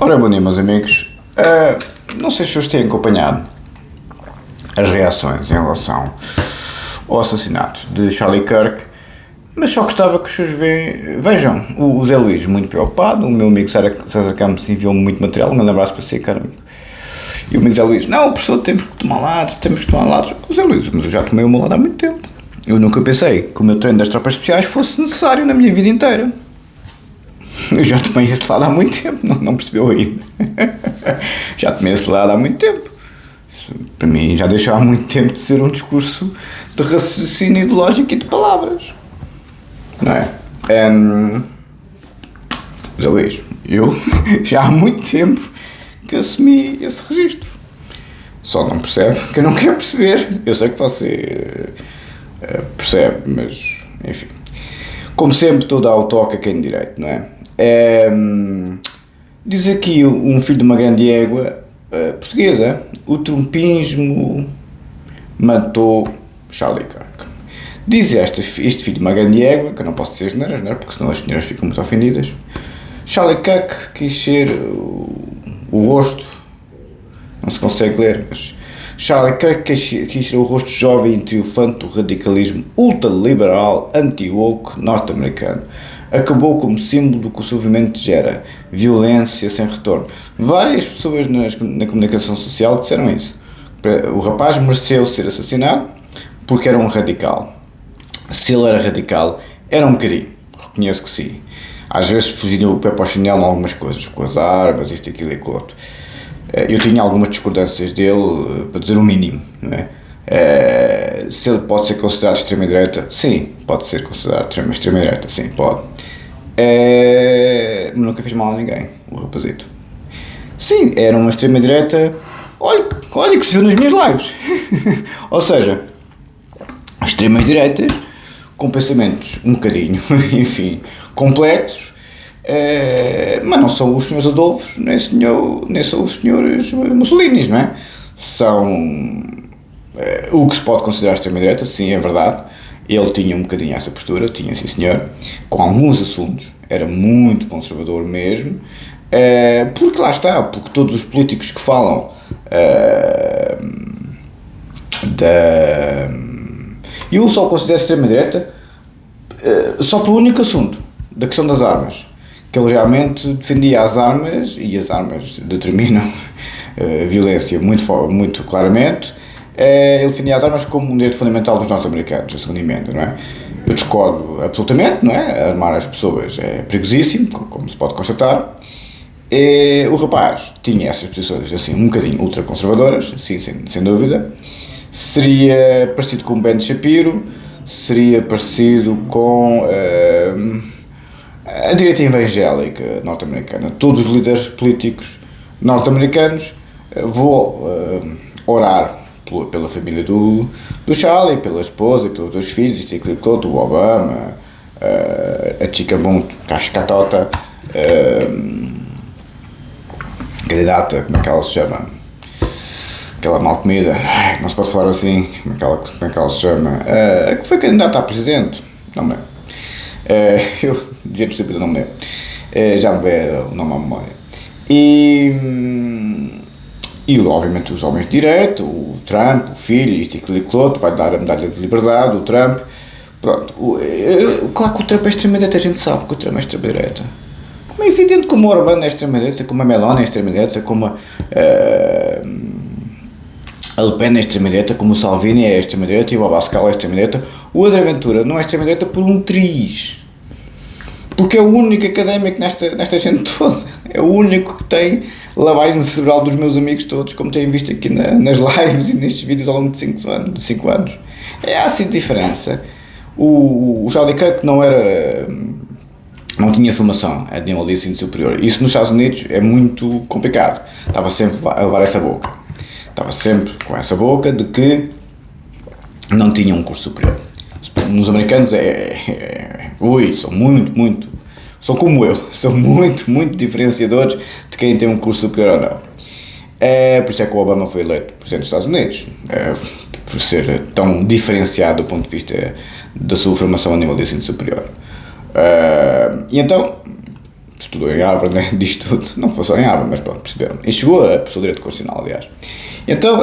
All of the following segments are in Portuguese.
Ora, bom dia, meus amigos. Não sei se vocês têm acompanhado as reações em relação ao assassinato de Charlie Kirk, mas só gostava que vocês vejam o Zé Luís muito preocupado, o meu amigo César Campos enviou-me muito material, um grande abraço para si, caro amigo. E o amigo Zé Luís, não, professor, temos que tomar lados. O Zé Luís, mas eu já tomei o meu lado há muito tempo. Eu nunca pensei que o meu treino das tropas especiais fosse necessário na minha vida inteira. Eu já tomei esse lado há muito tempo, não percebeu ainda. Já tomei esse lado há muito tempo. Isso, para mim, já deixou há muito tempo de ser um discurso de raciocínio ideológico e de palavras. Não é? Zé Luís, eu já há muito tempo que assumi esse registro. Só não percebe que eu não quero perceber. Eu sei que você percebe, mas enfim. Como sempre, tudo ao toque a quem de direito, não é? Diz aqui um filho de uma grande égua portuguesa: o trumpismo matou Charlie Kirk. Diz este filho de uma grande égua, que eu não posso dizer asneiras, não é? Porque senão as senhoras ficam muito ofendidas. Charlie Kirk quis ser o rosto, não se consegue ler, mas Charlie Kirk quis ser o rosto jovem e triunfante do radicalismo ultraliberal anti-woke norte-americano. Acabou como símbolo do que o movimento gera: violência sem retorno. Várias pessoas na comunicação social disseram isso. O rapaz mereceu ser assassinado porque era um radical. Se ele era radical, era um bocadinho, reconheço que sim. Às vezes fugia o pé para o chinelo em algumas coisas, com as armas, isto, aquilo e aquilo outro. Eu tinha algumas discordâncias dele, para dizer o mínimo, não é? Se ele pode ser considerado extrema-direita, sim, pode ser considerado extrema-direita, sim, pode. Mas nunca fez mal a ninguém, o rapazito. Sim, era uma extrema-direita, olha que se viu nas minhas lives. Ou seja, extremas-direitas com pensamentos um bocadinho, enfim, complexos, mas não são os senhores Adolfos, nem são os senhores Mussolinis, não é? São o que se pode considerar extrema-direita, sim, é verdade. Ele tinha um bocadinho essa postura, tinha, sim senhor, com alguns assuntos, era muito conservador mesmo, porque lá está, porque todos os políticos que falam eu só considero extrema-direita só pelo único assunto, da questão das armas, que ele realmente defendia as armas, e as armas determinam violência muito claramente. Ele defendia as armas como um direito fundamental dos norte-americanos, a segunda emenda, não é? Eu discordo absolutamente, não é? Armar as pessoas é perigosíssimo, como se pode constatar. O rapaz tinha essas posições assim um bocadinho ultraconservadoras, sim, sem dúvida. Seria parecido com Ben Shapiro, seria parecido com a direita evangélica norte-americana. Todos os líderes políticos norte-americanos, vou orar pela família do Charlie, pela esposa, pelos dois filhos, isto e aquilo todo, o Obama, a Chica Boom Cascatota, candidata, como é que ela se chama? Aquela mal comida, não se pode falar assim, como é que ela se chama? Que foi candidata a presidente, não me lembro. Eu, de gente estúpida, não me lembro. Já me veio o nome à memória. E obviamente os homens de direita, o Trump, o filho, isto e aquilo outro, vai dar a medalha de liberdade, o Trump. Pronto, claro que o Trump é extrema-direita, a gente sabe que o Trump é extrema-direita. Como é evidente como o Orbán é extrema-direita, como a Meloni é extrema-direita, como a Le Pen é extrema-direita, como o Salvini é extrema-direita e o Abascal é extrema-direita. O André Ventura não é extrema-direita por um triz. Porque é o único académico nesta gente toda. É o único que tem lavagem cerebral dos meus amigos todos, como têm visto aqui nas lives e nestes vídeos ao longo de 5 anos. É assim a diferença. O Charlie Kirk não tinha formação a nível de ensino superior. Isso nos Estados Unidos é muito complicado. Estava sempre a levar essa boca. Estava sempre com essa boca de que não tinha um curso superior. Nos americanos são como eu, são muito diferenciadores de quem tem um curso superior ou não. Por isso é que o Obama foi eleito presidente dos Estados Unidos, por ser tão diferenciado do ponto de vista da sua formação a nível de ensino superior. E então, estudou em Harvard, né, diz tudo, não foi só em Harvard, mas pronto, perceberam. E chegou a professor de Direito Constitucional, aliás. Então,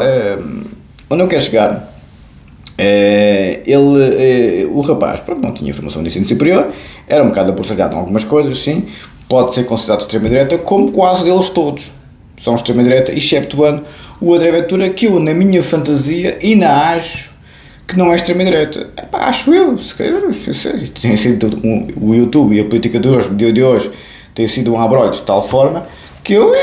onde eu quero chegar, o rapaz, pronto, não tinha formação de ensino superior, era um bocado aborregado em algumas coisas, sim, pode ser considerado de extrema-direita, como quase deles todos são extrema-direita, exceptuando o André Ventura, que eu, na minha fantasia, ainda acho que não é extrema-direita. Acho eu, se calhar, tem sido o YouTube e a política de hoje tem sido um abrolho de tal forma que eu,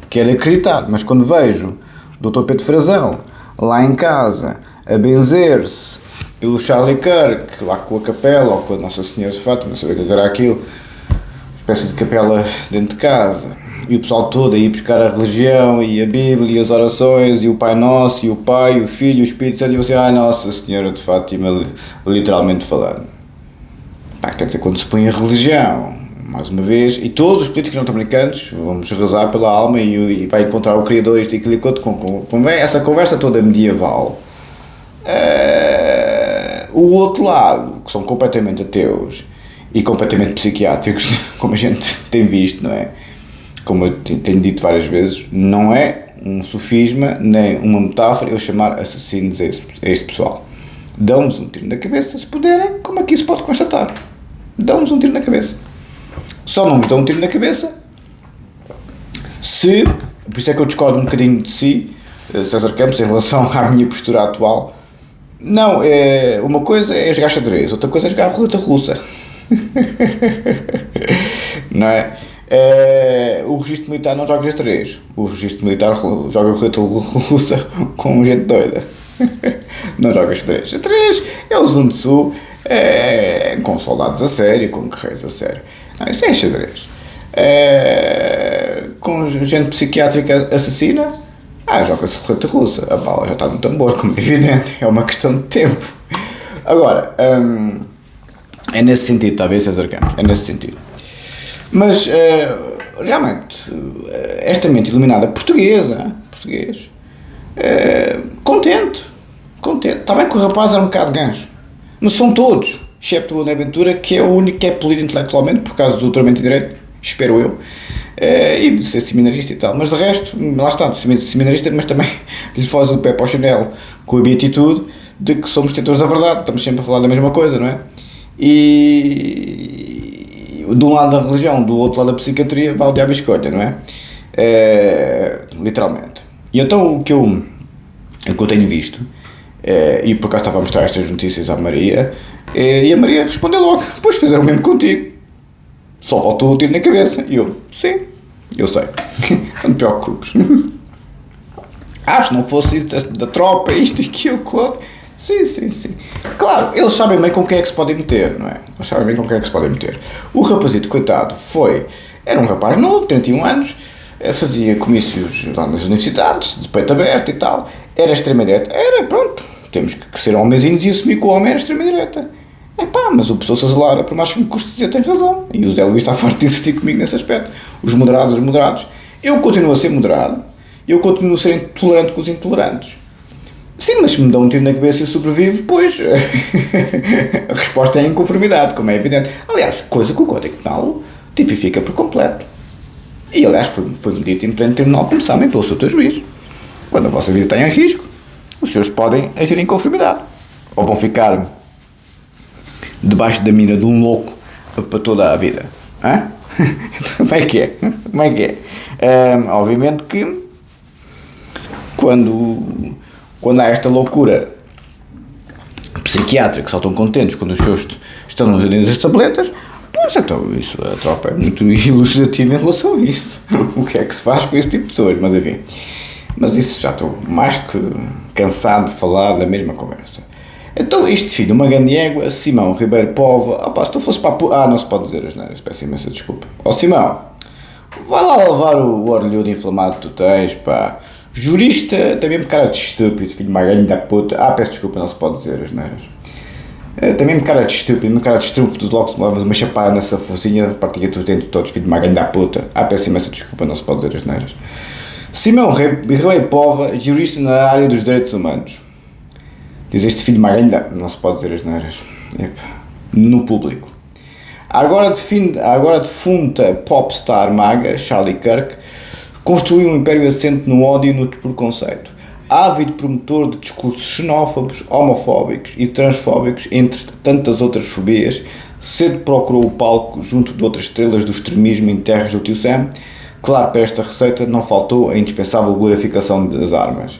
quero acreditar, mas quando vejo o Dr. Pedro Frazão lá em casa a benzer-se pelo Charlie Kirk, lá com a capela, ou com a Nossa Senhora de Fátima, não sei o que era aquilo, espécie de capela dentro de casa, e o pessoal todo a ir buscar a religião, e a Bíblia, e as orações, e o Pai Nosso, e o Pai, o Filho, o Espírito Santo, e você, Nossa Senhora de Fátima, literalmente falando. Quer dizer, quando se põe a religião, mais uma vez, e todos os políticos norte-americanos, vamos rezar pela alma, e vai encontrar o Criador, isto e aquilo, com essa conversa toda medieval. O outro lado, que são completamente ateus, e completamente psiquiátricos, como a gente tem visto, não é? Como eu tenho dito várias vezes, não é um sofisma, nem uma metáfora eu chamar assassinos a este pessoal. Dão-nos um tiro na cabeça, se puderem, como aqui se pode constatar. Dão-nos um tiro na cabeça. Só não nos dão um tiro na cabeça se, por isso é que eu discordo um bocadinho de si, César Campos, em relação à minha postura atual. Não, uma coisa é jogar xadrez, outra coisa é jogar roleta russa. Não é? O registro militar não joga xadrez, o registro militar joga roleta russa com gente doida. Não joga xadrez. Xadrez é o Sun Tzu, com soldados a sério, com guerreiros a sério. Não, isso é xadrez. Com gente psiquiátrica assassina, joga-se roleta russa. A bala já está no tambor, como é evidente, é uma questão de tempo. Agora, é nesse sentido, talvez, César Campos, é nesse sentido. Mas, realmente, esta mente iluminada português, contente, está bem que o rapaz era um bocado gancho, mas são todos, excepto o André Ventura, que é o único que é polido intelectualmente, por causa do doutoramento em Direito, espero eu, e de ser seminarista e tal, mas de resto, lá está, de seminarista, mas também lhe faz o pé para o chinelo, com a beatitude de que somos detentores da verdade, estamos sempre a falar da mesma coisa, não é? E de um lado da religião, do outro lado da psiquiatria, vai o diabo e escolha, não é? Literalmente. E então o que eu tenho visto, e por acaso estava a mostrar estas notícias à Maria, e a Maria respondeu logo, pois fizeram o mesmo contigo, só faltou o tiro na cabeça. E eu, sim, eu sei, não te preocupes. Se não fosse da tropa, isto e aquilo, claro. Sim. Claro, eles sabem bem com quem é que se podem meter, não é? Eles sabem bem com quem é que se podem meter. O rapazito, coitado, era um rapaz novo, 31 anos, fazia comícios lá nas universidades, de peito aberto e tal, era extrema-direita. Pronto, temos que ser homenzinhos e assumir que o homem era extrema-direita. Mas o pessoa se azelara, por mais que me custe dizer, tem razão. E o Zé Luís está forte de insistir comigo nesse aspecto. Os moderados. Eu continuo a ser moderado, eu continuo a ser intolerante com os intolerantes. Sim, mas se me dão um tiro na cabeça e eu sobrevivo, pois a resposta é a inconformidade, como é evidente. Aliás, coisa que o Código Penal tipifica por completo. E aliás, foi-me dito em pleno tribunal, como sabem, pelo seu juiz. Quando a vossa vida está em risco, os senhores podem agir em conformidade. Ou vão ficar debaixo da mira de um louco para toda a vida. Como é que é? Obviamente que quando há esta loucura psiquiátrica, que só estão contentes quando os seus estão nos dentro das tabletas, pois então isso, a tropa é muito elucidativa em relação a isso. O que é que se faz com esse tipo de pessoas, mas enfim. Mas isso já estou mais que cansado de falar da mesma conversa. Então este filho, uma grande égua, Simão Ribeiro Povo, se tu fosse para não se pode dizer as neiras, peço imensa desculpa. Simão, vai lá levar o orelhudo inflamado que tu tens, Jurista, tem mesmo cara de estúpido, filho de uma grande da puta. Peço desculpa, não se pode dizer as neiras. Tem mesmo cara de estúpido, mesmo cara de estrunfo, tu logo se levas uma chapada nessa focinha, partilha-te os dentes todos, filho de uma grande da puta. Peço imensa desculpa, não se pode dizer as neiras. Simão Ribeiro Pova, jurista na área dos direitos humanos. Diz este filho de uma grande, não se pode dizer as neiras. No público. A agora defunta popstar maga, Charlie Kirk, construiu um império assente no ódio e no preconceito. Ávido promotor de discursos xenófobos, homofóbicos e transfóbicos, entre tantas outras fobias, cedo procurou o palco junto de outras estrelas do extremismo em terras do tio Sam. Claro, para esta receita não faltou a indispensável glorificação das armas.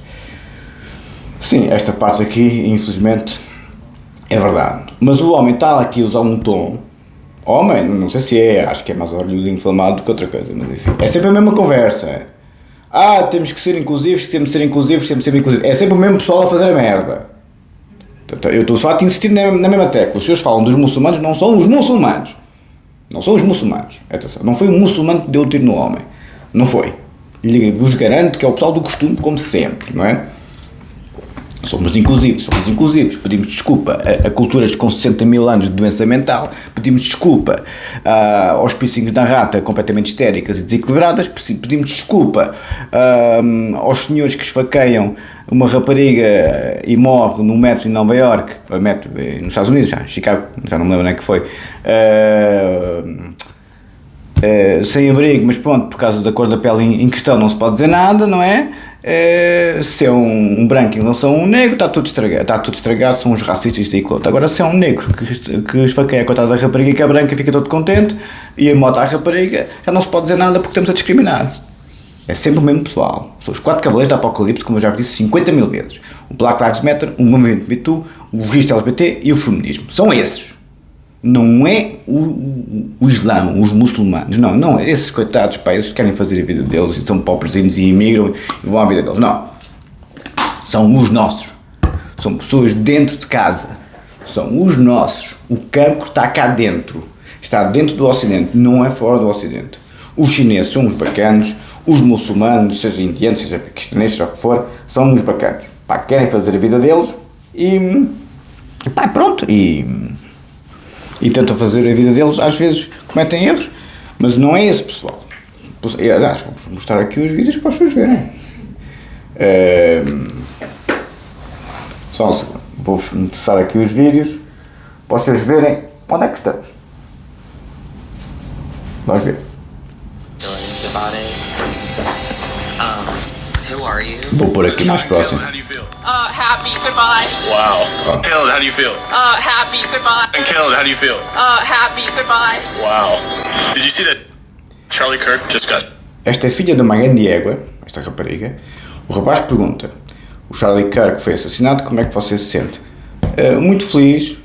Sim, esta parte aqui, infelizmente, é verdade. Mas o homem está aqui a usar um tom. Homem, não sei se é, acho que é mais orgulho inflamado do que outra coisa, mas enfim. É sempre a mesma conversa. Temos que ser inclusivos, temos de ser inclusivos, temos de ser inclusivos. É sempre o mesmo pessoal a fazer a merda. Eu estou só a insistir na mesma tecla. Os senhores falam dos muçulmanos, não são os muçulmanos. Não são os muçulmanos. Atenção, não foi o muçulmano que deu o tiro no homem. Não foi. Vos garanto que é o pessoal do costume, como sempre, não é? Somos inclusivos, pedimos desculpa a culturas com 60 mil anos de doença mental, pedimos desculpa aos piercings na rata completamente histéricas e desequilibradas, pedimos desculpa aos senhores que esfaqueiam uma rapariga e morre no metro em Nova Iorque, metro nos Estados Unidos, Chicago, já não me lembro onde é que foi, sem abrigo, mas pronto, por causa da cor da pele em questão não se pode dizer nada, não é? Se é um branco em relação a um negro, está tudo estragado, são os racistas da Iclota. Agora, se é um negro que esfaqueia a coitada da rapariga que é branca, fica todo contente, e a moto à rapariga, já não se pode dizer nada porque estamos a discriminar. É sempre o mesmo pessoal. São os 4 cavaleiros do Apocalipse, como eu já vos disse 50 mil vezes. O Black Lives Matter, o movimento Me Too, o registro LGBT e o feminismo. São esses. Não é o Islão, os muçulmanos, não, esses coitados, esses querem fazer a vida deles e são pobrezinhos e imigram e vão à vida deles, não, são os nossos, são pessoas dentro de casa, são os nossos, o cancro está cá dentro, está dentro do Ocidente, não é fora do Ocidente. Os chineses são os bacanos, os muçulmanos, seja indianos, seja paquistaneses, seja o que for, são os bacanos, querem fazer a vida deles e pronto, e tentam fazer a vida deles, às vezes cometem erros, mas não é esse pessoal. Aliás, vou mostrar aqui os vídeos para vocês verem. Só um segundo, vou mostrar aqui os vídeos para vocês verem onde é que estamos. Vamos ver. Vou pôr aqui mais próximo. Happy, goodbye. Wow. Caleb, how do you feel? Happy, goodbye. And Caleb, how do you feel? Happy, goodbye. Wow. Did you see that Charlie Kirk just got... Esta é filha de uma grande égua, esta rapariga. O rapaz pergunta: o Charlie Kirk foi assassinado, como é que você se sente? Muito feliz,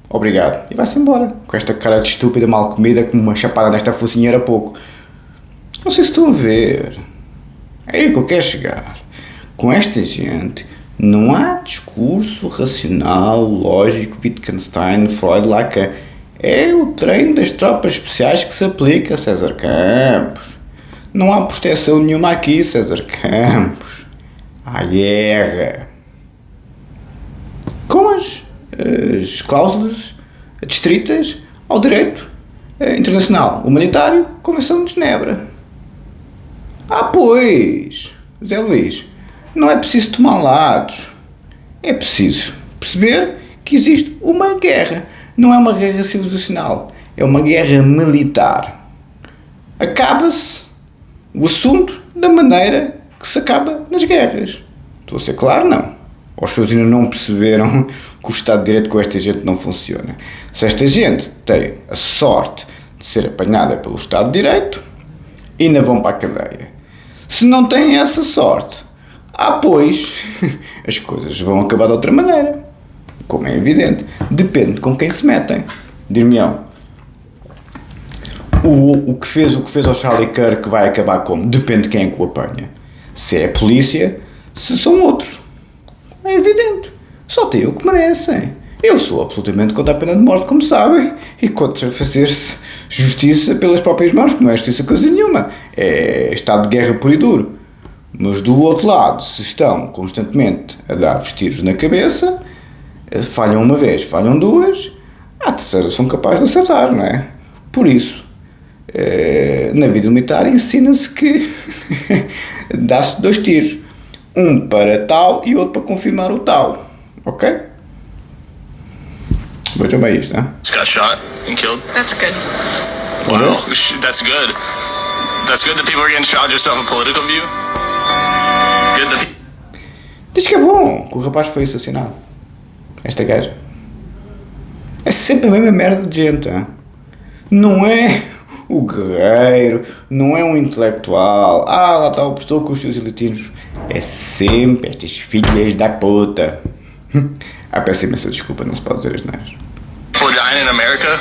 obrigado. E vai-se embora, com esta cara de estúpida, mal comida, com uma chapada nesta focinha era pouco. Não sei se estão a ver. É aí que eu quero chegar. Com esta gente, não há discurso racional, lógico, Wittgenstein, Freud, Lacan. É o treino das tropas especiais que se aplica, César Campos. Não há proteção nenhuma aqui, César Campos. Há guerra. Com as cláusulas adstritas ao direito internacional humanitário, Convenção de Genebra. Pois, Zé Luís, não é preciso tomar lados. É preciso perceber que existe uma guerra. Não é uma guerra civilizacional, é uma guerra militar. Acaba-se o assunto da maneira que se acaba nas guerras. Estou a ser claro? Não. Os senhores ainda não perceberam que o Estado de Direito com esta gente não funciona. Se esta gente tem a sorte de ser apanhada pelo Estado de Direito, ainda vão para a cadeia. Se não têm essa sorte, pois, as coisas vão acabar de outra maneira. Como é evidente. Depende com quem se metem. Dir-me-ão. O que fez ao Charlie Kirk vai acabar como? Depende de quem é que o apanha. Se é a polícia, se são outros. É evidente. Só tem o que merecem. Eu sou absolutamente contra a pena de morte, como sabem, e contra fazer-se justiça pelas próprias mãos, que não é justiça coisa nenhuma. É estado de guerra puro e duro. Mas do outro lado, se estão constantemente a dar-vos tiros na cabeça, falham uma vez, falham duas, à terceira são capazes de acertar, não é? Por isso, na vida militar ensina-se que dá-se 2 tiros. Um para tal e outro para confirmar o tal. Ok? Vejam bem isto, não é? Just got shot and killed. That's good. Wow, that's good. That's good that people are getting shot just off a political view. Good that. Diz que é bom que o rapaz foi assassinado. Esta gaja. É sempre a mesma merda de gente, hein? Não é o guerreiro, não é um intelectual. Ah, lá está o professor com os seus eletinos. É sempre estas filhas da puta. Peço imensa desculpa, não se pode dizer as neiras. People dying in America.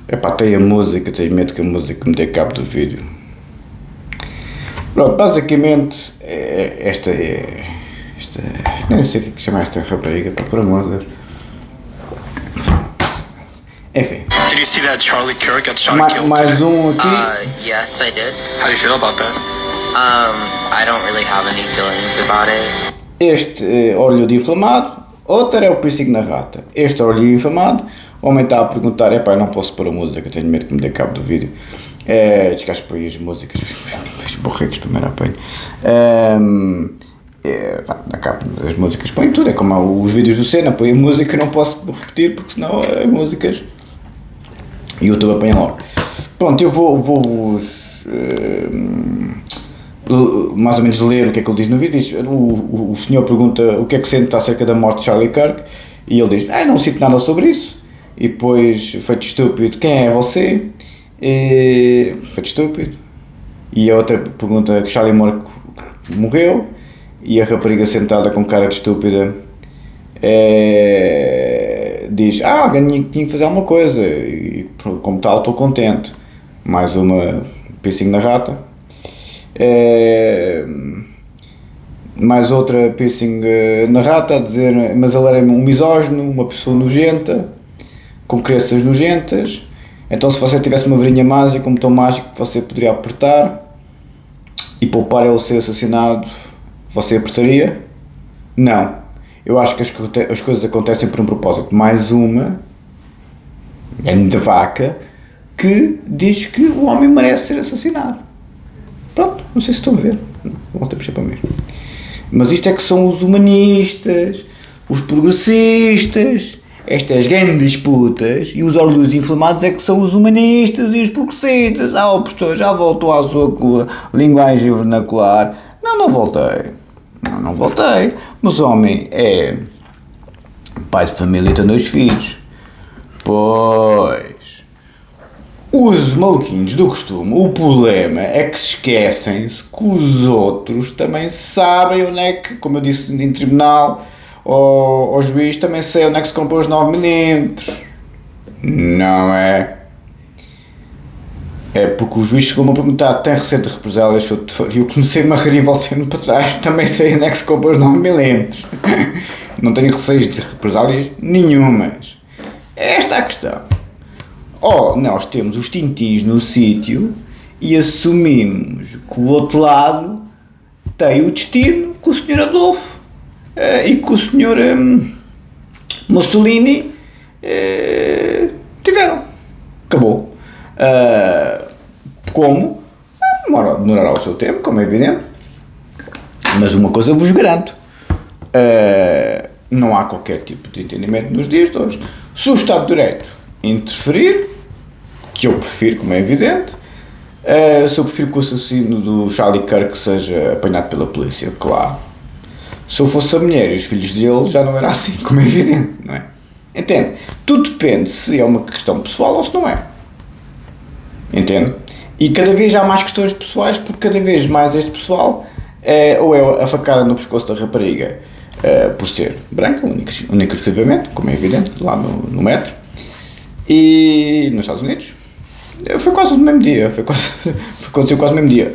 Epá, tem a música, tenho medo que a música me dê cabo do vídeo. Pronto, basicamente, esta nem sei o que chama esta rapariga, pá, por amor de Deus. Enfim. Did you see that Charlie Kirk got shot and killed? Mais um aqui. Yes, I did. How do you feel about that? I don't really have any feelings about it. Este óleo de inflamado, outro é o piercing na rata. Este óleo inflamado, o homem está a perguntar, epá, eu não posso pôr a música, tenho medo que me dê cabo do vídeo. Desgaste por aí as músicas, os borregos primeiro apanho. Na capa das músicas põe tudo, é como os vídeos do Senna, põe a música, não posso repetir porque senão as músicas e o YouTube apanha logo. Pronto, eu vou-vos mais ou menos ler o que é que ele diz no vídeo. Diz, o senhor pergunta o que é que sente acerca da morte de Charlie Kirk e ele diz, não sinto nada sobre isso. E depois, feito estúpido, quem é você? Feito estúpido. E a outra pergunta que Charlie morreu e a rapariga sentada com cara de estúpida diz, tinha que fazer alguma coisa e como tal estou contente. Mais uma piercing na rata. Mais outra piercing na rata a dizer, mas ele era um misógino, uma pessoa nojenta, com crenças nojentas. Então se você tivesse uma varinha mágica, um botão mágico que você poderia apertar e poupar ele ser assassinado, você apertaria? Não. Eu acho que as coisas acontecem por um propósito. Mais uma grande vaca que diz que o homem merece ser assassinado. Pronto, não sei se estão a ver. Volta a puxar para mim. Mas isto é que são os humanistas, os progressistas, estas grandes putas, e os olhos inflamados é que são os humanistas e os progressistas. O professor já voltou à sua linguagem vernacular. Não voltei. Não voltei. Mas o homem é pai de família e tem 2 filhos. Pois. Os maluquinhos do costume, o problema é que se esquecem-se que os outros também sabem onde é que, como eu disse em tribunal, ao juiz, também sei onde é que se compra os 9mm. Não é? É porque o juiz chegou-me a perguntar, tem receio de represálias? E eu comecei-me a rir e voltei-me para trás, também sei onde é que se compra os 9mm. Não tenho receios de represálias nenhumas. Esta é a questão. Nós temos os tintins no sítio e assumimos que o outro lado tem o destino que o Sr. Adolfo e que o Sr. Mussolini tiveram. Acabou. Como? Demorará o seu tempo, como é evidente. Mas uma coisa vos garanto. Não há qualquer tipo de entendimento nos dias de hoje. Se o Estado de Direito interferir, que eu prefiro, como é evidente, se eu prefiro que o assassino do Charlie Kirk seja apanhado pela polícia, claro. Se eu fosse a mulher e os filhos dele, já não era assim, como é evidente, não é? Entende? Tudo depende se é uma questão pessoal ou se não é. Entende? E cada vez há mais questões pessoais, porque cada vez mais este pessoal ou é a facada no pescoço da rapariga por ser branca, única exclusivamente, como é evidente, lá no metro, e nos Estados Unidos. Foi quase no mesmo dia, aconteceu quase no mesmo dia.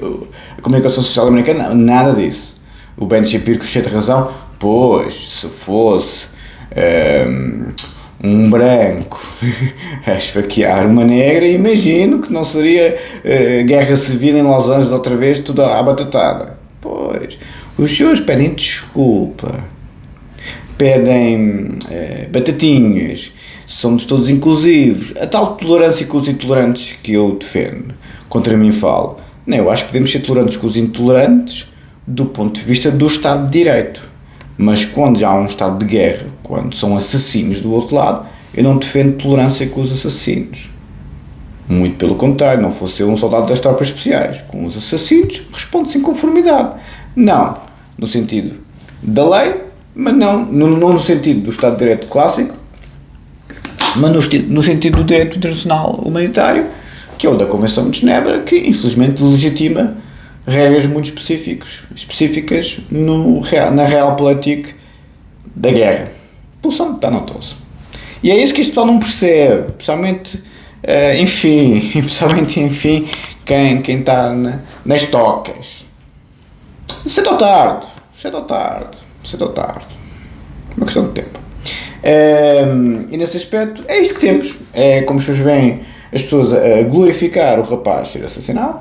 A comunicação social americana, nada disso. O Ben Shapiro, cheio de razão, pois, se fosse um branco a esfaquear uma negra, imagino que não seria guerra civil em Los Angeles outra vez, tudo à batatada. Pois, os senhores pedem desculpa, pedem batatinhas, somos todos inclusivos, a tal tolerância com os intolerantes que eu defendo, contra mim falo. Não, eu acho que podemos ser tolerantes com os intolerantes do ponto de vista do Estado de Direito, Mas quando já há um estado de guerra, quando são assassinos do outro lado, eu não defendo tolerância com os assassinos. Muito pelo contrário, não fosse eu um soldado das tropas especiais. Com os assassinos, responde-se em conformidade. Não no sentido da lei, mas não no sentido do Estado de Direito clássico, mas no sentido do direito internacional humanitário, que é o da Convenção de Genebra, que infelizmente legitima regras muito específicas na Realpolitik da guerra. Pulsão está notoso. E é isso que este pessoal não percebe, especialmente, quem está nas tocas. Cedo ou tarde. Uma questão de tempo. E nesse aspecto, é isto que temos. É como as pessoas veem as pessoas a glorificar o rapaz ser assassinado.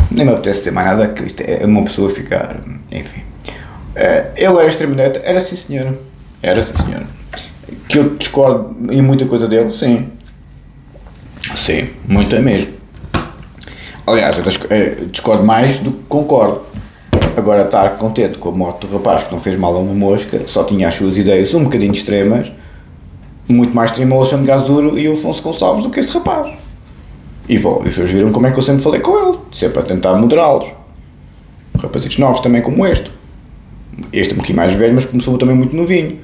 Nem me apetece dizer mais nada, que isto é uma pessoa ficar. Enfim. Ele era extremo-direita, era sim senhora. Que eu discordo em muita coisa dele, sim. Sim, muito é mesmo. Aliás, eu discordo mais do que concordo. Agora, estar contente com a morte do rapaz que não fez mal a uma mosca, só tinha as suas ideias um bocadinho extremas, muito mais extremo o Alexandre Gazuro e o Afonso Gonçalves do que este rapaz. E os senhores viram como é que eu sempre falei com ele, sempre a tentar moderá-los. Rapazitos novos também como este. Este é um bocadinho mais velho, mas começou também muito novinho.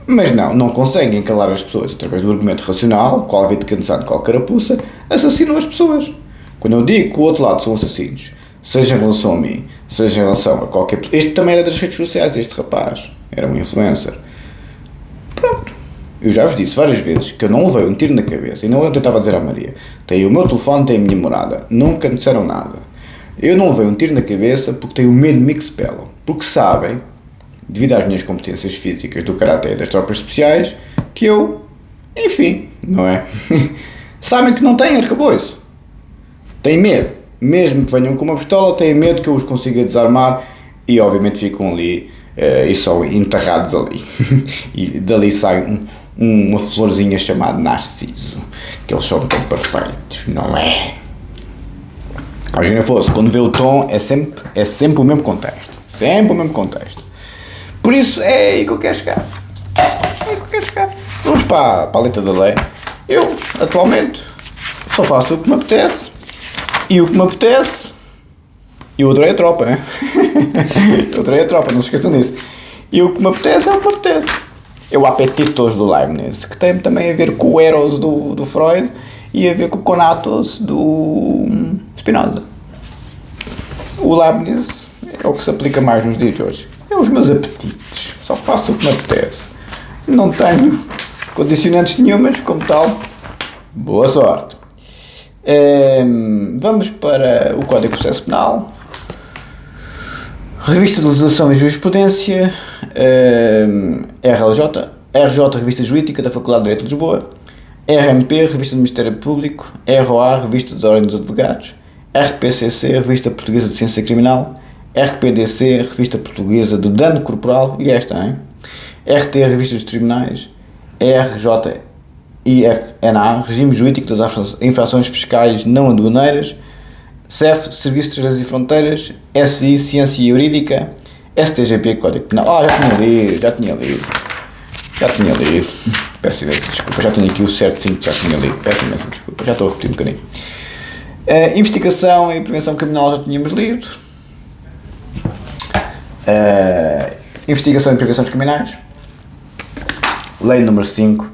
Mas não conseguem calar as pessoas através do argumento racional, qual havia de cansar de qual carapuça, assassinam as pessoas. Quando eu digo que o outro lado são assassinos, seja em relação a mim, seja em relação a qualquer pessoa, este também era das redes sociais, este rapaz, era um influencer. Pronto. Eu já vos disse várias vezes que eu não levei um tiro na cabeça, e não eu tentava dizer à Maria, tem o meu telefone, tem a minha morada, nunca me disseram nada. Eu não levei um tiro na cabeça porque tenho medo de me que se pelam, porque sabem, devido às minhas competências físicas do karatê e das tropas especiais, que eu, enfim, não é? Sabem que não têm arcabouço. Têm medo. Mesmo que venham com uma pistola, têm medo que eu os consiga desarmar e obviamente ficam ali e são enterrados ali. E dali sai uma florzinha chamada Narciso, que eles são tão perfeitos, não é? Imagina fosse, quando vê o tom é sempre o mesmo contexto. Sempre o mesmo contexto. Por isso é aí que eu quero chegar. Vamos para a letra da lei. Eu, atualmente, só faço o que me apetece. E o que me apetece. Eu adorei a tropa, né? Eu adorei a tropa, não se esqueçam disso. E o que me apetece é o que me apetece. É o apetitos do Leibniz, que tem também a ver com o Eros do Freud e a ver com o Conatos do Spinoza. O Leibniz é o que se aplica mais nos dias de hoje. É os meus apetites. Só faço o que me apetece. Não tenho condicionantes nenhumas, como tal. Boa sorte. Vamos para o Código de Processo Penal. Revista de Legislação e Jurisprudência. RJ, Revista Jurídica da Faculdade de Direito de Lisboa. RMP, Revista do Ministério Público. ROA, Revista da Ordem dos Advogados. RPCC, Revista Portuguesa de Ciência Criminal. RPDC, Revista Portuguesa do Dano Corporal, e esta, hein? RT, Revista dos Tribunais. RJIFNA, Regime Jurídico das Infrações Fiscais Não Aduaneiras. CEF, Serviço de Estrangeiros e Fronteiras. SI, Ciência Jurídica. STGP, Código Penal. Já tinha lido. Peço imensa desculpa, já tenho aqui o certo 5 que já tinha lido. Peço imensa desculpa, já estou a repetir um bocadinho. Investigação e Prevenção Criminal já tínhamos lido. Investigação e Prevenções Criminais. Lei número 5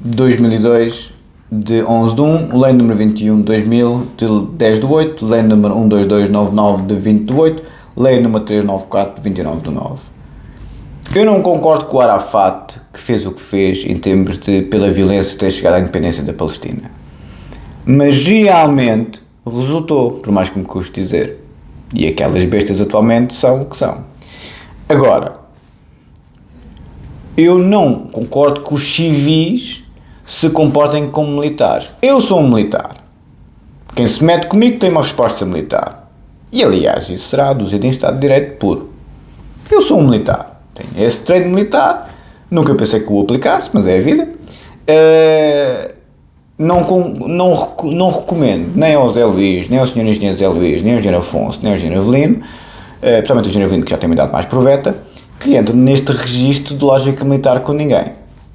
de 2002 de 11 de 1, Lei número 21 de 2000 de 10 de 8, Lei número 12299 de 20 de 8, Lei número 394 de 29 de 9. Eu não concordo com o Arafat, que fez o que fez em termos de, pela violência, ter chegado à independência da Palestina. Mas realmente resultou, por mais que me custe dizer. E aquelas bestas atualmente são o que são. Agora, eu não concordo que os civis se comportem como militares. Eu sou um militar. Quem se mete comigo tem uma resposta militar. E aliás, isso será aduzido em Estado de Direito puro. Eu sou um militar. Tenho esse treino militar. Nunca pensei que o aplicasse, mas é a vida. não recomendo nem ao Zé Luís, nem ao Sr. Engenheiro Zé Luís, nem ao Engenheiro Afonso, nem ao Engenheiro Avelino, principalmente o Engenheiro Avelino, que já tem uma idade mais proveta, que entra neste registro de lógica militar com ninguém.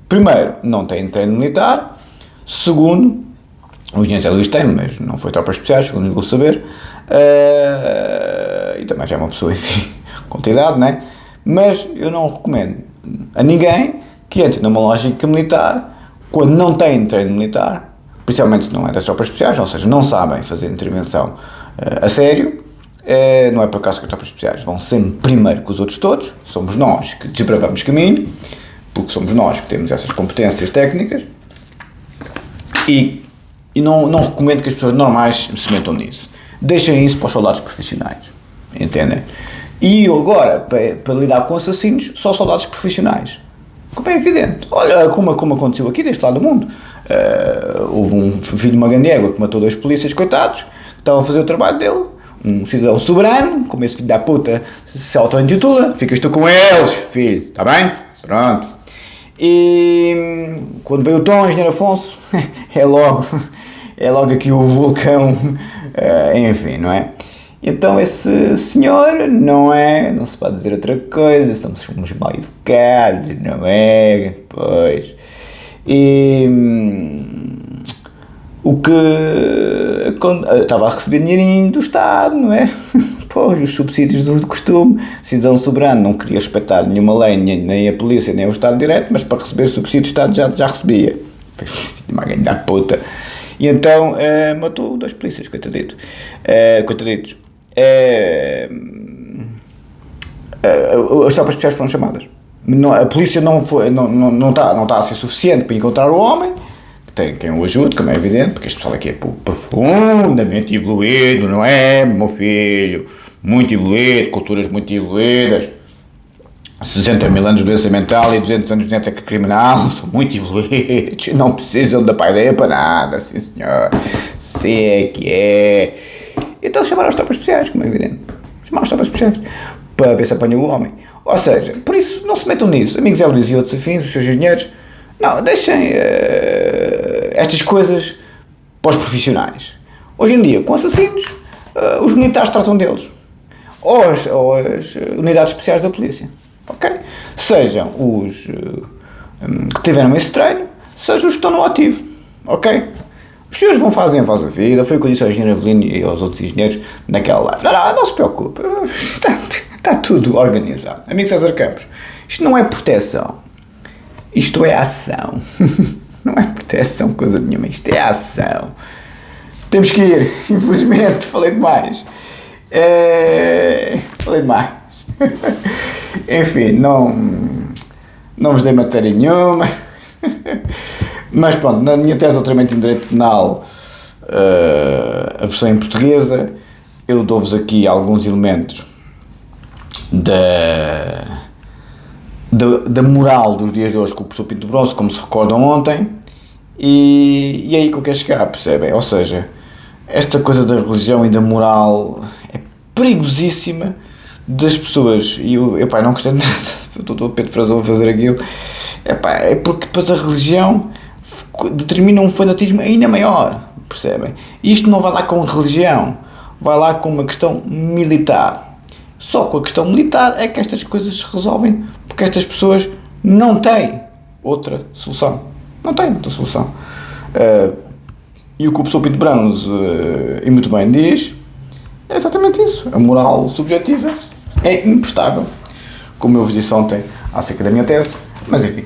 Primeiro, não tem treino militar. Segundo, o Engenheiro Zé Luís tem, mas não foi tropas especiais, segundo julgo saber, e também já é uma pessoa, enfim, com idade, né? Mas eu não recomendo a ninguém que entre numa lógica militar quando não tem treino militar, principalmente se não é das tropas especiais, ou seja, não sabem fazer intervenção a sério. Não é por acaso que as tropas especiais vão sempre primeiro que os outros todos, somos nós que desbravamos caminho, porque somos nós que temos essas competências técnicas, e não recomendo que as pessoas normais se metam nisso. Deixem isso para os soldados profissionais, entendem? E agora, para lidar com assassinos, só soldados profissionais. Como é evidente. Olha como aconteceu aqui deste lado do mundo. Houve um filho de uma grande égua que matou 2 polícias, coitados, que estavam a fazer o trabalho dele. Um cidadão soberano, como esse filho da puta se auto-intitula. Ficas tu com eles, filho, está bem? Pronto. E quando veio o Tom, o Engenheiro Afonso, é logo aqui o vulcão, enfim, não é? Então esse senhor não se pode dizer outra coisa, somos mal educados, não é? Pois. E o que estava a receber dinheirinho do Estado, não é? Pois, os subsídios do costume. Cidadão soberano não queria respeitar nenhuma lei, nem a polícia, nem o Estado direto, mas para receber subsídios do Estado já recebia. Uma grande puta. E então matou 2 polícias, coitaditos. As tropas especiais foram chamadas. A polícia não está a ser suficiente para encontrar o homem. Tem quem o ajude, como é evidente, porque este pessoal aqui é profundamente evoluído, não é, meu filho? Muito evoluído, culturas muito evoluídas. 60 mil anos de doença mental e 200 anos de genética criminal, são muito evoluídos, não precisam da paideia para nada, sim senhor, sim é que é. Então chamaram as tropas especiais, como é evidente, chamaram as tropas especiais, para ver se apanham o homem. Ou seja, por isso não se metam nisso, amigos Zé Luís e outros afins, os seus engenheiros, não, deixem estas coisas para os profissionais. Hoje em dia, com assassinos, os militares tratam deles, ou as unidades especiais da polícia. Ok? Sejam os que tiveram esse treino, sejam os que estão no ativo. Ok? Os senhores vão fazer a vossa vida. Foi o que eu disse ao engenheiro Avelino e aos outros engenheiros naquela live. Não se preocupe. Está tudo organizado. Amigo César Campos, isto não é proteção. Isto é ação. Não é proteção, coisa nenhuma. Isto é ação. Temos que ir. Infelizmente, falei demais. Enfim, não vos dei matéria nenhuma, mas pronto, na minha tese de doutoramento em Direito Penal, a versão em portuguesa, eu dou-vos aqui alguns elementos da moral dos dias de hoje com o professor Pinto Bronze, como se recordam ontem, e aí que eu quero chegar, percebem? Ou seja, esta coisa da religião e da moral é perigosíssima das pessoas, e eu não gostei de nada, eu estou a Pedro Frazão a fazer aquilo, é porque depois a religião determina um fanatismo ainda maior, percebem? E isto não vai lá com religião, vai lá com uma questão militar. Só com a questão militar é que estas coisas se resolvem, porque estas pessoas não têm outra solução. Não têm outra solução. E o que o professor Pinto Bronze, e muito bem diz, é exatamente isso. A moral subjetiva é imprestável. Como eu vos disse ontem acerca da minha tese, mas enfim,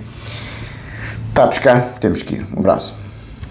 está a buscar, temos que ir. Um abraço.